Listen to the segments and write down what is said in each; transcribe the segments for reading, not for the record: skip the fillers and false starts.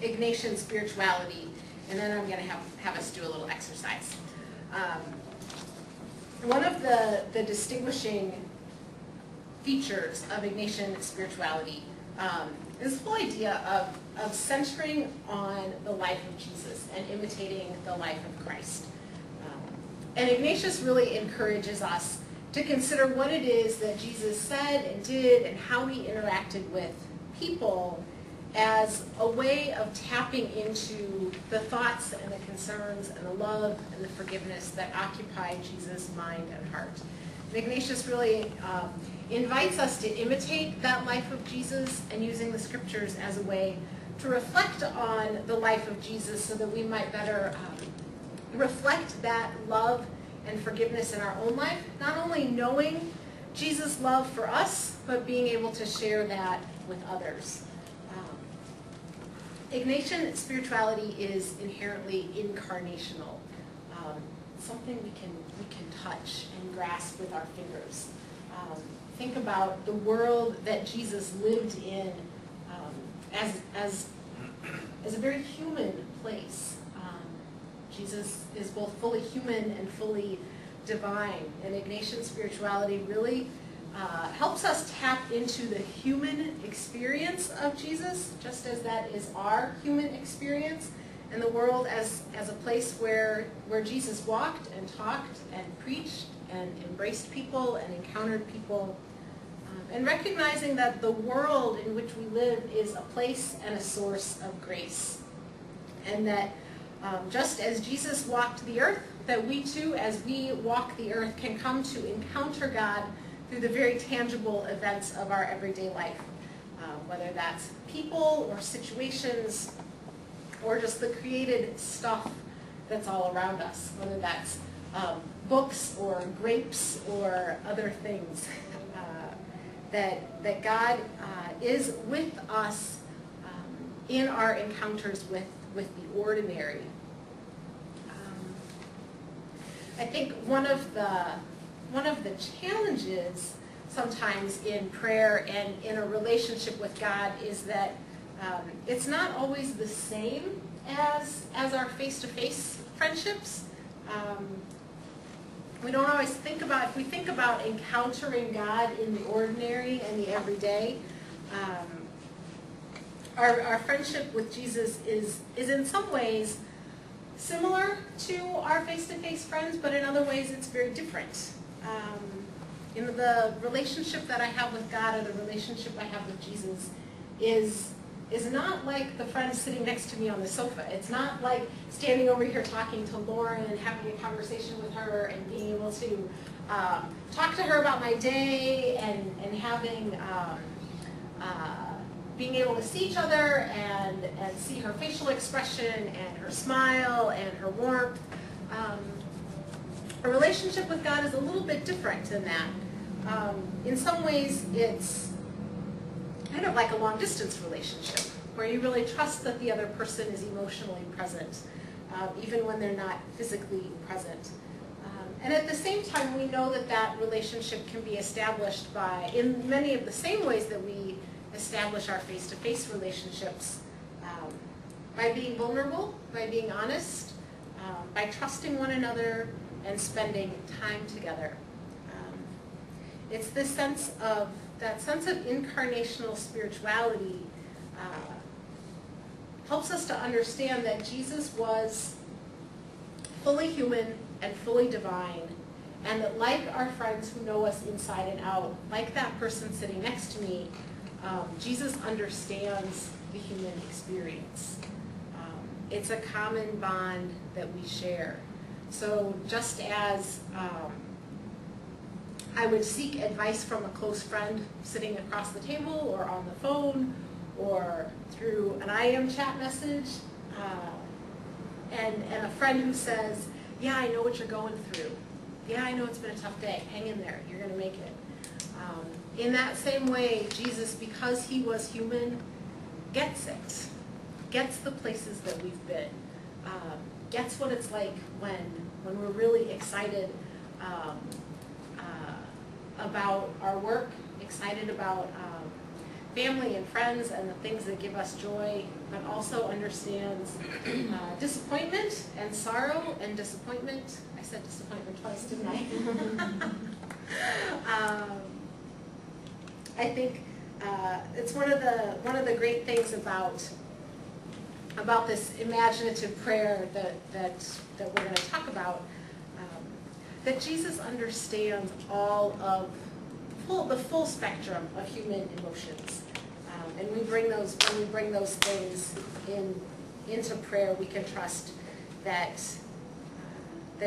Ignatian spirituality, and then I'm going to have us do a little exercise. One of the distinguishing features of Ignatian spirituality is the whole idea of centering on the life of Jesus and imitating the life of Christ. And Ignatius really encourages us to consider what it is that Jesus said and did and how he interacted with people as a way of tapping into the thoughts and the concerns and the love and the forgiveness that occupy Jesus' mind and heart. And Ignatius really invites us to imitate that life of Jesus and using the scriptures as a way to reflect on the life of Jesus so that we might better reflect that love and forgiveness in our own life, not only knowing Jesus' love for us, but being able to share that with others. Ignatian spirituality is inherently incarnational, something we can touch and grasp with our fingers. Think about the world that Jesus lived in as a very human place. Jesus is both fully human and fully divine, and Ignatian spirituality really helps us tap into the human experience of Jesus, just as that is our human experience, and the world as a place where Jesus walked and talked and preached and embraced people and encountered people, and recognizing that the world in which we live is a place and a source of grace, and that just as Jesus walked the earth, that we too, as we walk the earth, can come to encounter God through the very tangible events of our everyday life, whether that's people or situations or just the created stuff that's all around us, whether that's books or grapes or other things, that God is with us in our encounters with the ordinary. I think one of the challenges sometimes in prayer and in a relationship with God is that it's not always the same as our face-to-face friendships. We don't always think about, if we think about encountering God in the ordinary and the everyday, our friendship with Jesus is in some ways similar to our face-to-face friends, but in other ways it's very different. In the relationship that I have with God or the relationship I have with Jesus is not like the friend sitting next to me on the sofa. It's not like standing over here talking to Lauren and having a conversation with her and being able to talk to her about my day and having being able to see each other and see her facial expression and her smile and her warmth. A relationship with God is a little bit different than that. In some ways, it's kind of like a long-distance relationship, where you really trust that the other person is emotionally present, even when they're not physically present. And at the same time, we know that that relationship can be established in many of the same ways that we establish our face-to-face relationships, by being vulnerable, by being honest, by trusting one another and spending time together. It's this sense of incarnational spirituality helps us to understand that Jesus was fully human and fully divine, and that like our friends who know us inside and out, like that person sitting next to me, Jesus understands the human experience. It's a common bond that we share. So just as I would seek advice from a close friend sitting across the table or on the phone or through an IM chat message, and a friend who says, yeah, I know what you're going through. Yeah, I know it's been a tough day. Hang in there. You're going to make it. In that same way, Jesus, because he was human, gets it. Gets the places that we've been. Gets what it's like when we're really excited about our work, excited about family and friends and the things that give us joy, but also understands disappointment and sorrow and disappointment. I said disappointment twice, didn't I? I think it's one of the great things about this imaginative prayer that we're going to talk about, that Jesus understands all of the full spectrum of human emotions, and when we bring those things into prayer, we can trust that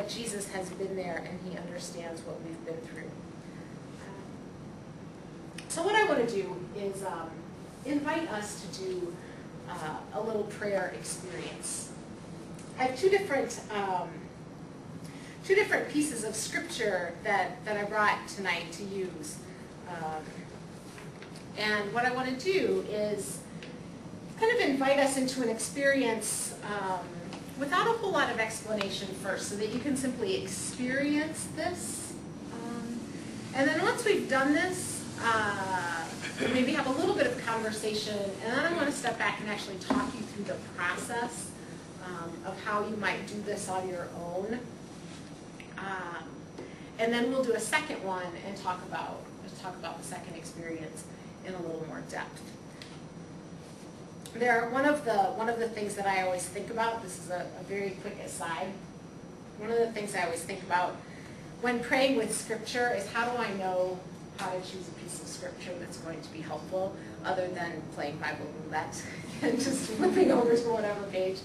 Jesus has been there and he understands what we've been through. So what I want to do is invite us to do a little prayer experience. I have two different pieces of scripture that I brought tonight to use. And what I want to do is kind of invite us into an experience without a whole lot of explanation first, so that you can simply experience this. And then once we've done this, maybe have a little bit of conversation, and then I want to step back and actually talk you through the process of how you might do this on your own. And then we'll do a second one and talk about the second experience in a little more depth. One of the things that I always think about, this is a very quick aside, one of the things I always think about when praying with scripture is, how do I know how to choose a piece of scripture that's going to be helpful, other than playing Bible roulette and just flipping over to whatever page.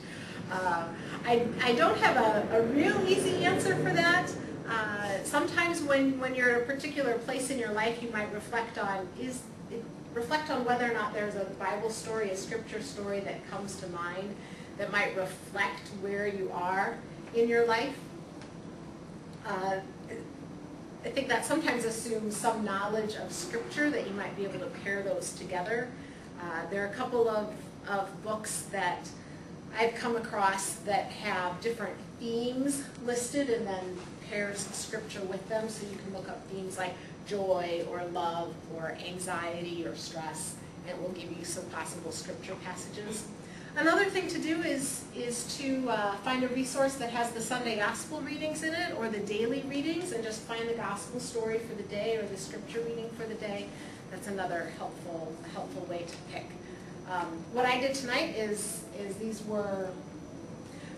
I don't have a real easy answer for that. Sometimes when you're at a particular place in your life, you might reflect on whether or not there's a Bible story, a scripture story that comes to mind that might reflect where you are in your life. I think that sometimes assumes some knowledge of scripture, that you might be able to pair those together. There are a couple of books that I've come across that have different themes listed and then pairs of scripture with them, so you can look up themes like joy or love or anxiety or stress, and it will give you some possible scripture passages. Another thing to do is to find a resource that has the Sunday gospel readings in it, or the daily readings, and just find the gospel story for the day or the scripture reading for the day. That's another helpful way to pick. What I did tonight is these were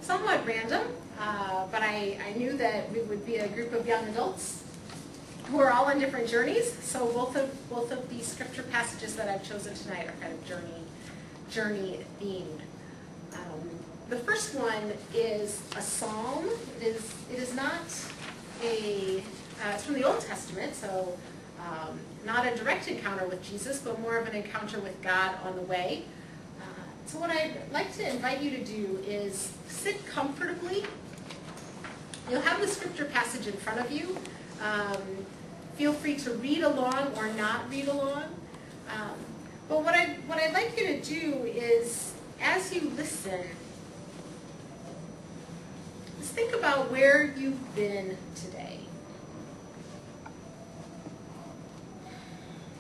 somewhat random, but I knew that we would be a group of young adults who are all on different journeys. So both of these scripture passages that I've chosen tonight are kind of journey themed. The first one is a psalm. It is not it's from the Old Testament, so not a direct encounter with Jesus, but more of an encounter with God on the way. So what I'd like to invite you to do is sit comfortably. You'll have the scripture passage in front of you. Feel free to read along or not read along. But what I'd like you to do is, as you listen, just think about where you've been today.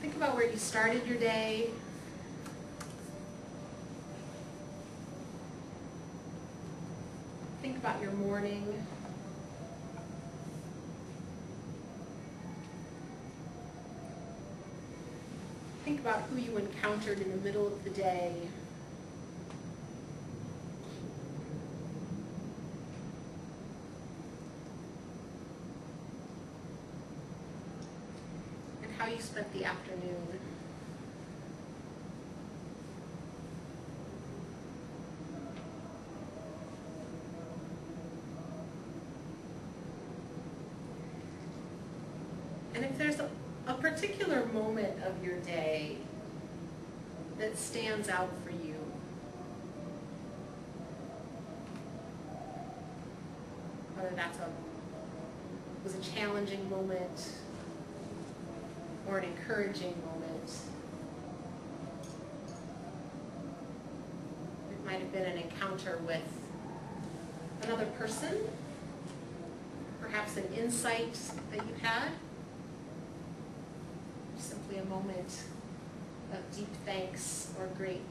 Think about where you started your day. Think about your morning. Think about who you encountered in the middle of the day. And how you spent the afternoon. And if there's a particular moment of your day that stands out for you, whether that was a challenging moment or an encouraging moment, it might have been an encounter with another person, perhaps an insight that you had, simply a moment deep thanks or great